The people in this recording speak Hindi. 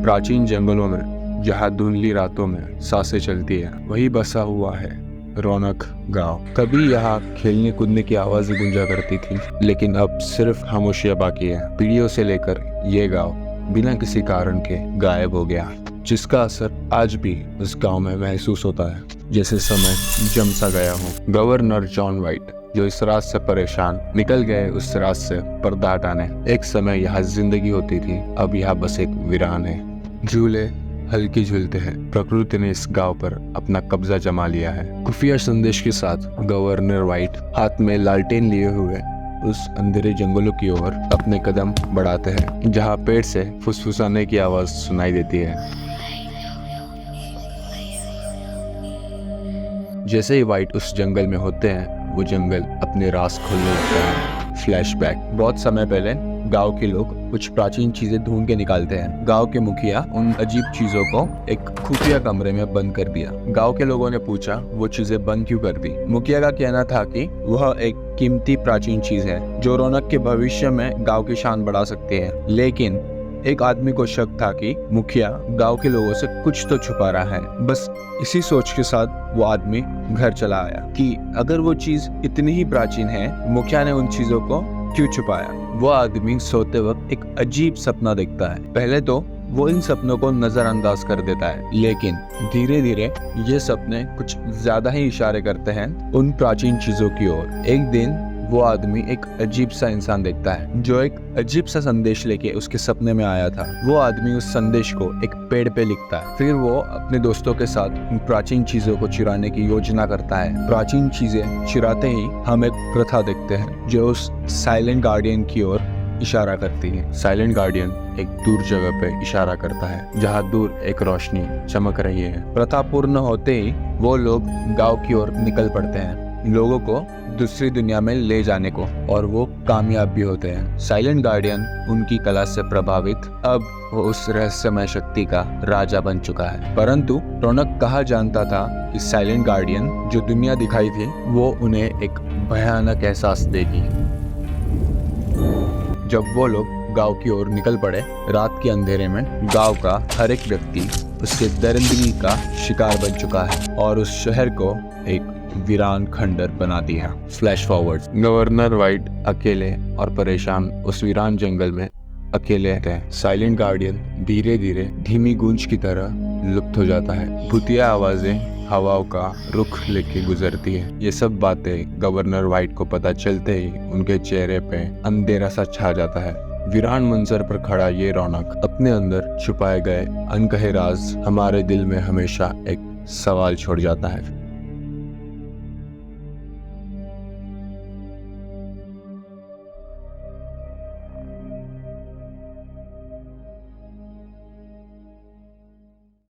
प्राचीन जंगलों में जहाँ धुंधली रातों में सांसें चलती है, वही बसा हुआ है रौनक गांव। कभी यहाँ खेलने कूदने की आवाजें गूंजा करती थी, लेकिन अब सिर्फ खामोशियां बाकी है। पीढ़ियों से लेकर ये गांव बिना किसी कारण के गायब हो गया, जिसका असर आज भी उस गांव में महसूस होता है, जैसे समय जम सा गया हो। गवर्नर जॉन वाइट, जो इस रात से परेशान, निकल गए उस रात से पर्दा हटाने। एक समय यहाँ जिंदगी होती थी, अब यहाँ बस एक वीरान है। झूले हल्की झूलते हैं। प्रकृति ने इस गांव पर अपना कब्जा जमा लिया है। खुफिया संदेश के साथ गवर्नर वाइट हाथ में लालटेन लिए हुए उस अंधेरे जंगलों की ओर अपने कदम बढ़ाते हैं, जहां पेड़ से फुसफुसाने की आवाज सुनाई देती है। जैसे ही वाइट उस जंगल में होते हैं, वो जंगल अपने राज खोलने लगता है। फ्लैशबैक। बहुत समय पहले गांव के लोग कुछ प्राचीन चीजें ढूंढ के निकालते हैं। गांव के मुखिया उन अजीब चीजों को एक खुफिया कमरे में बंद कर दिया। गांव के लोगों ने पूछा वो चीजें बंद क्यों कर दी। मुखिया का कहना था कि वह एक कीमती प्राचीन चीज है जो रौनक के भविष्य में गांव की शान बढ़ा सकती है। लेकिन एक आदमी को शक था कि मुखिया गांव के लोगों से कुछ तो छुपा रहा है। बस इसी सोच के साथ वो आदमी घर चला आया कि अगर वो चीज इतनी ही प्राचीन है, मुखिया ने उन चीजों को क्यों छुपाया। वो आदमी सोते वक्त एक अजीब सपना देखता है। पहले तो वो इन सपनों को नजरअंदाज कर देता है, लेकिन धीरे धीरे ये सपने कुछ ज्यादा ही इशारे करते हैं उन प्राचीन चीजों की ओर। एक दिन वो आदमी एक अजीब सा इंसान देखता है जो एक अजीब सा संदेश लेके उसके सपने में आया था। वो आदमी उस संदेश को एक पेड़ पे लिखता है। फिर वो अपने दोस्तों के साथ उन प्राचीन चीजों को चुराने की योजना करता है। प्राचीन चीजें चुराते ही हम एक प्रथा देखते हैं जो उस साइलेंट गार्डियन की ओर इशारा करती है। साइलेंट गार्डियन एक दूर जगह पे इशारा करता है, जहाँ दूर एक रोशनी चमक रही है। प्रथा पूर्ण होते ही वो लोग गांव की ओर निकल पड़ते हैं, लोगों को दूसरी दुनिया में ले जाने को, और वो कामयाब भी होते हैं। साइलेंट गार्डियन उनकी कला से प्रभावित अब वो उस रहस्यमय शक्ति का राजा बन चुका है। परंतु रौनक कहा जानता था कि साइलेंट गार्डियन जो दुनिया दिखाई थी वो उन्हें एक भयानक एहसास देगी। जब वो लोग गांव की ओर निकल पड़े, रात के अंधेरे में गांव का हर एक व्यक्ति उसके दरिंदगी का शिकार बन चुका है और उस शहर को एक वीरान खंडर बना दिया। Flash forward. गवर्नर वाइट अकेले और परेशान उस वीरान जंगल में अकेले थे। साइलेंट गार्डियन धीरे धीरे धीमी गूंज की तरह लुप्त हो जाता है। भूतिया आवाजें हवाओं का रुख लेके गुजरती है। ये सब बातें गवर्नर वाइट को पता चलते ही उनके चेहरे पे अंधेरा सा छा जाता है। वीरान मंजर पर खड़ा ये रौनक अपने अंदर छुपाए गए अनकहे राज हमारे दिल में हमेशा एक सवाल छोड़ जाता है।